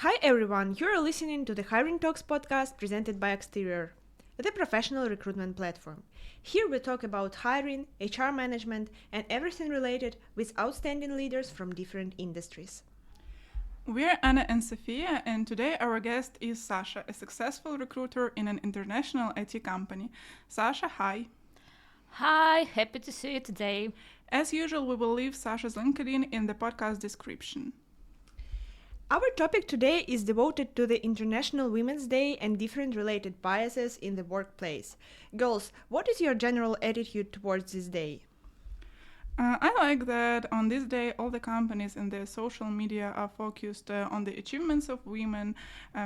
Hi everyone, you're listening to the Hiring Talks podcast presented by Axterior, the professional recruitment platform. Here we talk about hiring, HR management, and everything related with outstanding leaders from different industries. We're Anna and Sofia, and today our guest is Sasha, a successful recruiter in an international IT company. Sasha, hi. Hi, happy to see you today. As usual, we will leave Sasha's LinkedIn in the podcast description. Our topic today is devoted to the International Women's Day and different related biases in the workplace. Girls, what is your general attitude towards this day? I like that on this day, all the companies and their social media are focused on the achievements of women,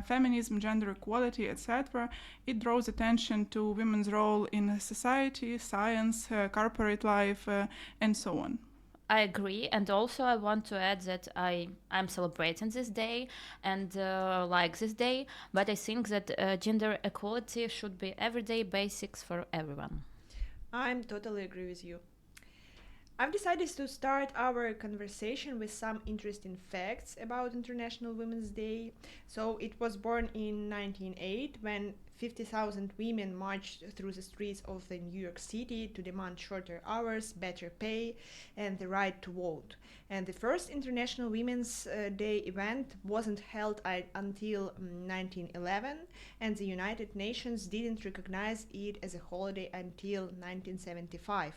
feminism, gender equality, etc. It draws attention to women's role in society, science, corporate life, and so on. I agree, and also I want to add that I'm celebrating this day and like this day, but I think that gender equality should be everyday basics for everyone. I'm totally agree with you. I've decided to start our conversation with some interesting facts about International Women's Day. So it was born in 1908 when 50,000 women marched through the streets of the New York City to demand shorter hours, better pay, and the right to vote. And the first International Women's Day event wasn't held until 1911, and the United Nations didn't recognize it as a holiday until 1975.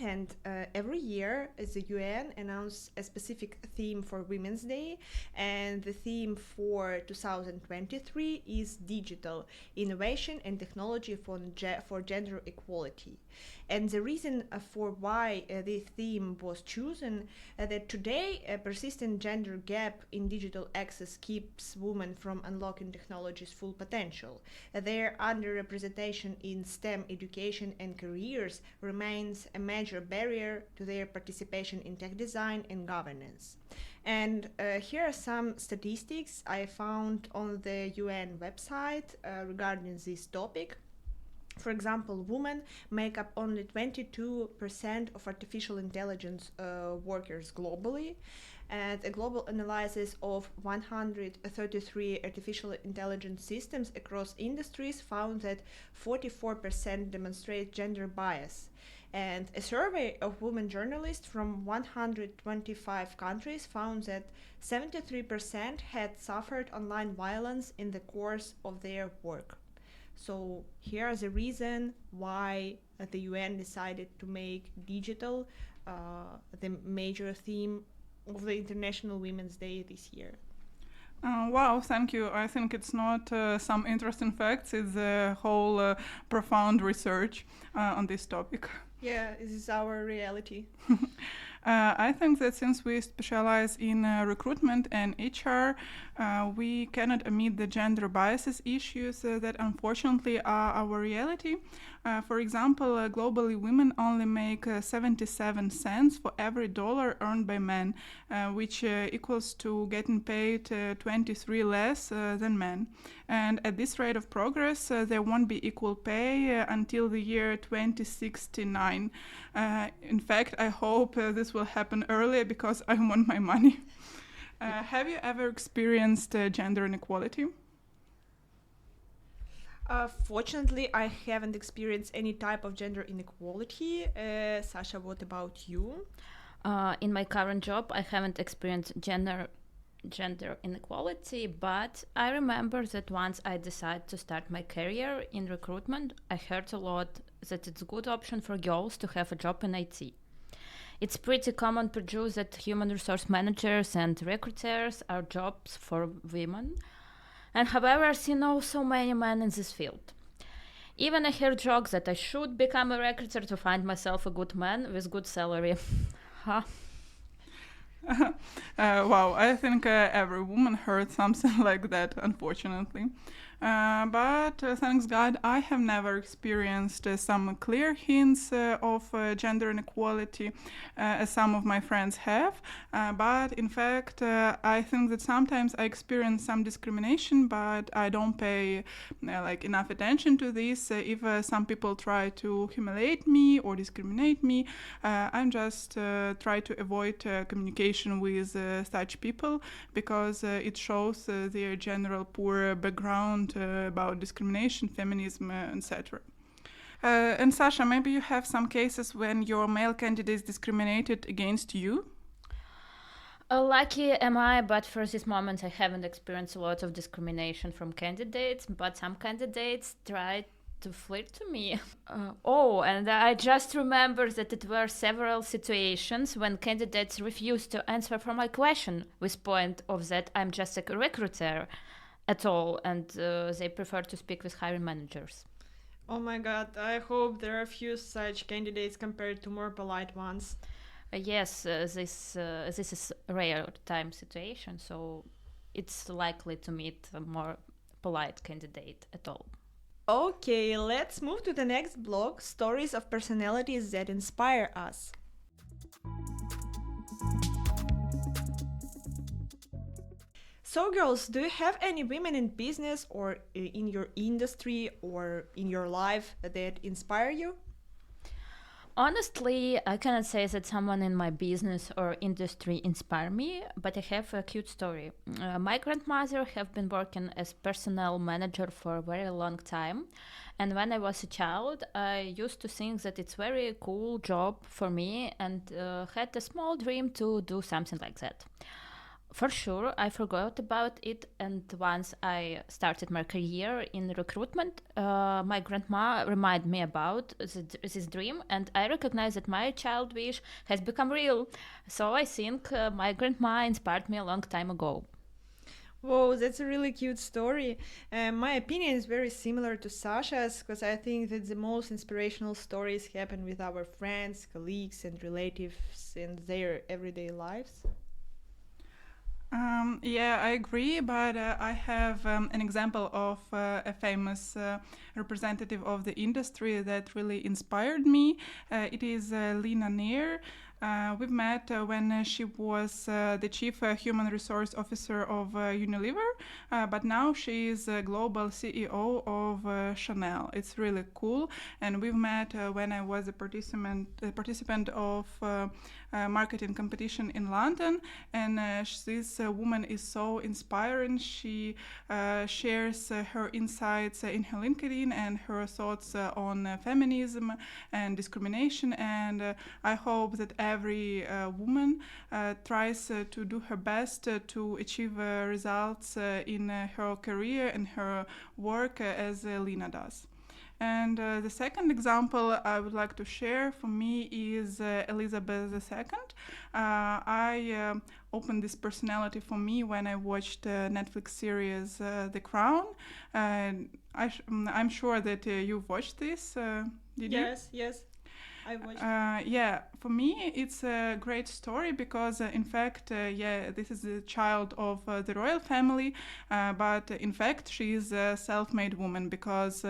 And every year, the UN announces a specific theme for Women's Day, and the theme for 2023 is digital innovation and technology for gender equality. And the reason for why this theme was chosen that today a persistent gender gap in digital access keeps women from unlocking technology's full potential. Their underrepresentation in STEM education and careers remains a major barrier to their participation in tech design and governance. And here are some statistics I found on the UN website regarding this topic. For example, women make up only 22% of artificial intelligence workers globally, and a global analysis of 133 artificial intelligence systems across industries found that 44% demonstrate gender bias. And a survey of women journalists from 125 countries found that 73% had suffered online violence in the course of their work. So here is the reason why the UN decided to make digital the major theme of the International Women's Day this year. Wow, thank you. I think it's not some interesting facts, it's a whole profound research on this topic. Yeah, this is our reality. I think that since we specialize in recruitment and HR, we cannot omit the gender biases issues that unfortunately are our reality. For example, globally, women only make 77 cents for every dollar earned by men, which equals to getting paid 23 less than men. And at this rate of progress, there won't be equal pay until the year 2069. In fact, I hope this will happen earlier because I want my money. Have you ever experienced gender inequality? Fortunately, I haven't experienced any type of gender inequality. Sasha, what about you? In my current job, I haven't experienced gender inequality, but I remember that once I decided to start my career in recruitment, I heard a lot that it's a good option for girls to have a job in IT. It's pretty common prejudice that human resource managers and recruiters are jobs for women, and however, I see now so many men in this field. Even I hear jokes that I should become a recruiter to find myself a good man with good salary. Huh? Wow, I think every woman heard something like that, unfortunately. But thanks God, I have never experienced some clear hints of gender inequality as some of my friends have. But in fact, I think that sometimes I experience some discrimination, but I don't pay enough attention to this. If some people try to humiliate me or discriminate me, I'm just try to avoid communication with such people because it shows their general poor background about discrimination, feminism, etc. And Sasha, maybe you have some cases when your male candidates discriminated against you? Lucky am I, but for this moment I haven't experienced a lot of discrimination from candidates, but some candidates tried to flirt to me. And I just remember that it were several situations when candidates refused to answer for my question with point of that I'm just a recruiter at all, and they prefer to speak with hiring managers. Oh my god, I hope there are few such candidates compared to more polite ones. Yes, this is a rare time situation, so it's likely to meet a more polite candidate at all. Okay, let's move to the next block, stories of personalities that inspire us. So girls, do you have any women in business or in your industry or in your life that inspire you? Honestly, I cannot say that someone in my business or industry inspired me, but I have a cute story. My grandmother have been working as personnel manager for a very long time, and when I was a child, I used to think that it's very cool job for me and had a small dream to do something like that. For sure, I forgot about it, and once I started my career in recruitment, my grandma reminded me about this dream, and I recognize that my child wish has become real. So I think my grandma inspired me a long time ago. Whoa, that's a really cute story. My opinion is very similar to Sasha's because I think that the most inspirational stories happen with our friends, colleagues, and relatives in their everyday lives. Yeah, I agree, but I have an example of a famous representative of the industry that really inspired me. It is Lina Neer. We've met when she was the Chief Human Resource Officer of Unilever, but now she is a global CEO of Chanel. It's really cool, and we've met when I was a participant of marketing competition in London, and this woman is so inspiring. She shares her insights in her LinkedIn and her thoughts on feminism and discrimination, and I hope that every woman tries to do her best to achieve results in her career and her work as Lina does. And the second example I would like to share for me is Elizabeth II. I opened this personality for me when I watched Netflix series The Crown. I'm sure that you've watched this. Did you? Yes, I watched. Yeah, for me it's a great story because in fact, this is a child of the royal family, but in fact she is a self-made woman because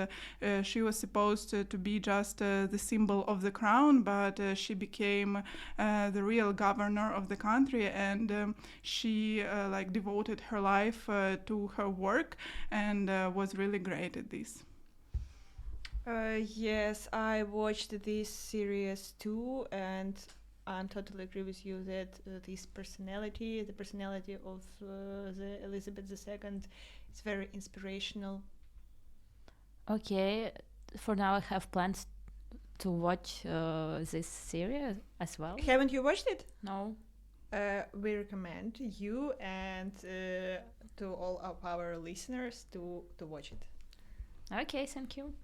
she was supposed to be just the symbol of the crown, but she became the real governor of the country, and she devoted her life to her work and was really great at this. Yes, I watched this series too, and I'm totally agree with you that this personality, the personality of the Elizabeth II, is very inspirational. Okay, for now I have plans to watch this series as well. Haven't you watched it? No. We recommend you and to all of our listeners to watch it. Okay, thank you.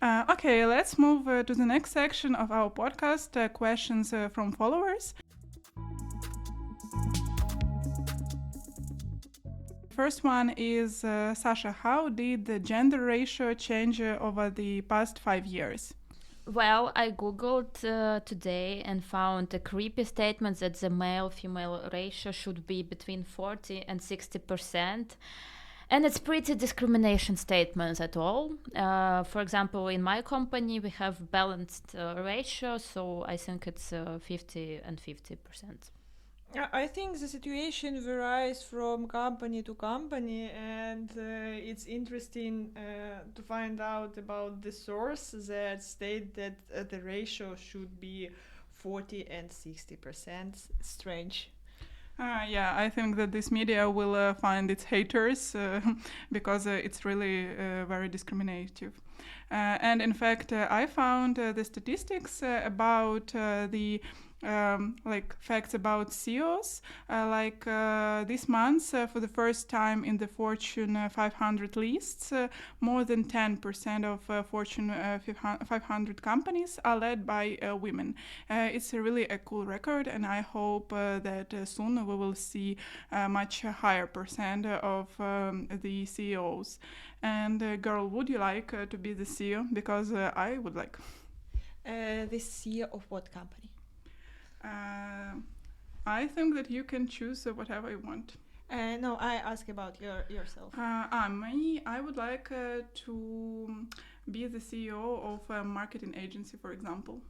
Okay, let's move to the next section of our podcast, questions from followers. First one is, Sasha, how did the gender ratio change over the past 5 years? Well, I googled today and found a creepy statement that the male-female ratio should be between 40 and 60%. And it's pretty discrimination statements at all. For example, in my company, we have balanced ratio, so I think it's 50 and 50%. I think the situation varies from company to company, and it's interesting to find out about the source that state that the ratio should be 40 and 60%. Strange. Yeah, I think that this media will find its haters because it's really very discriminative. And in fact, I found the statistics about the facts about CEOs. This month, for the first time in the Fortune 500 lists, more than 10% of Fortune 500 companies are led by women. It's really a cool record, and I hope that soon we will see a much higher percent of the CEOs. And girl, would you like to be the CEO? Because I would like. The CEO of what company? I think that you can choose whatever you want. No, I ask about yourself. Me, I would like to be the CEO of a marketing agency, for example.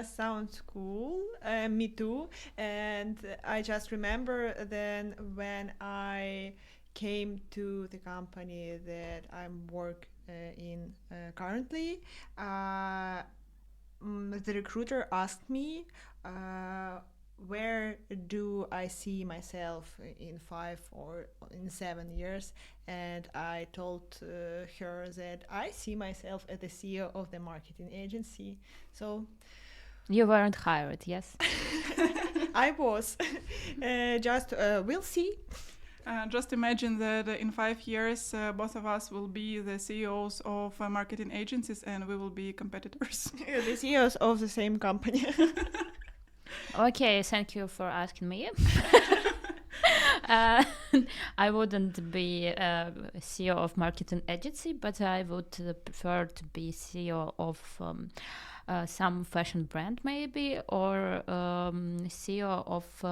Sounds cool. Me too. And I just remember then when I came to the company that I'm work in currently, the recruiter asked me where do I see myself in 5 or in 7 years, and I told her that I see myself as the CEO of the marketing agency. So you weren't hired, yes? I was. We'll see. Just imagine that in 5 years, both of us will be the CEOs of marketing agencies and we will be competitors. The CEOs of the same company. Okay, thank you for asking me. I wouldn't be CEO of marketing agency, but I would prefer to be CEO of some fashion brand maybe, or CEO of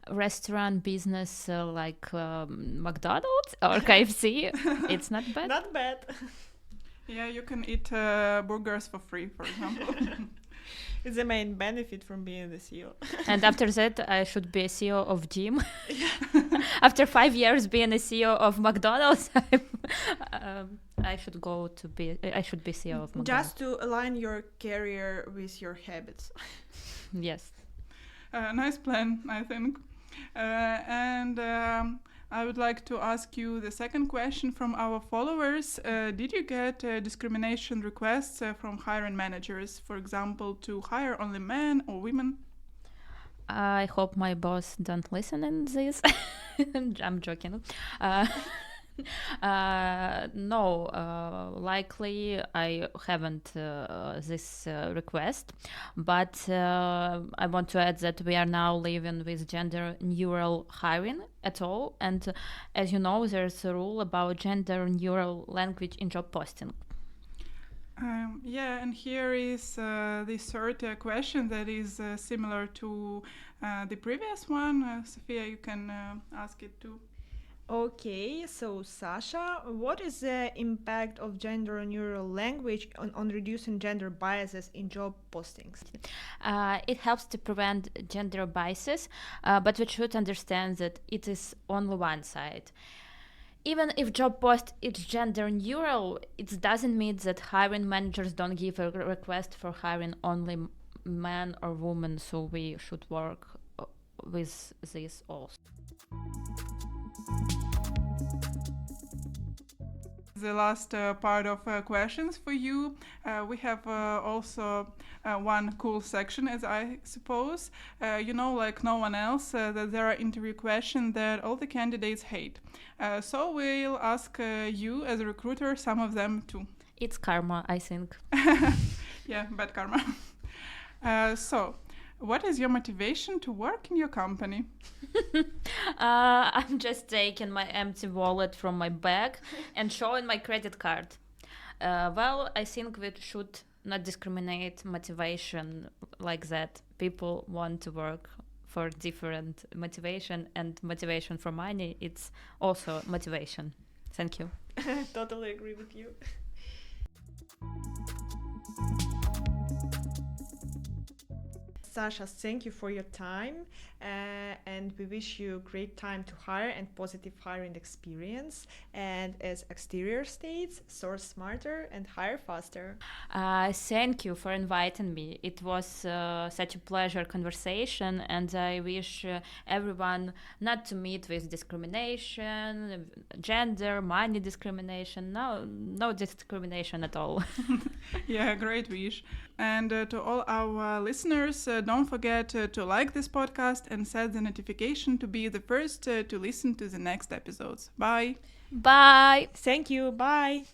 restaurant business like McDonald's or KFC. It's not bad. Not bad. Yeah, you can eat burgers for free, for example. It's the main benefit from being the CEO. And after that, I should be a CEO of gym. After 5 years being a CEO of McDonald's, I should be CEO of McDonald's. Just to align your career with your habits. Yes. Nice plan, I think. I would like to ask you the second question from our followers. Did you get discrimination requests from hiring managers, for example, to hire only men or women? I hope my boss don't listen in this. I'm joking. No, likely I haven't this request, but I want to add that we are now living with gender neutral hiring at all, and as you know, there's a rule about gender neutral language in job posting. And here is the third question that is similar to the previous one. Sophia, you can ask it too. Okay, so Sasha, what is the impact of gender neutral language on reducing gender biases in job postings? It helps to prevent gender biases, but we should understand that it is only one side. Even if job post is gender neutral, it doesn't mean that hiring managers don't give a request for hiring only men or women, so we should work with this also. The last part of questions for you. We have also one cool section, as I suppose. Like no one else, that there are interview questions that all the candidates hate. So we'll ask you as a recruiter some of them too. It's karma, I think. Yeah, bad karma. So, what is your motivation to work in your company? I'm just taking my empty wallet from my bag and showing my credit card. I think we should not discriminate motivation like that. People want to work for different motivation, and motivation for money, it's also motivation. Thank you. Totally agree with you. Sasha, thank you for your time, and we wish you great time to hire and positive hiring experience. And as Axterior states, source smarter and hire faster. Thank you for inviting me. It was such a pleasure conversation, and I wish everyone not to meet with discrimination, gender, money discrimination. No discrimination at all. Yeah, great wish. And to all our listeners, don't forget to like this podcast and set the notification to be the first to listen to the next episodes. Bye. Bye. Thank you. Bye.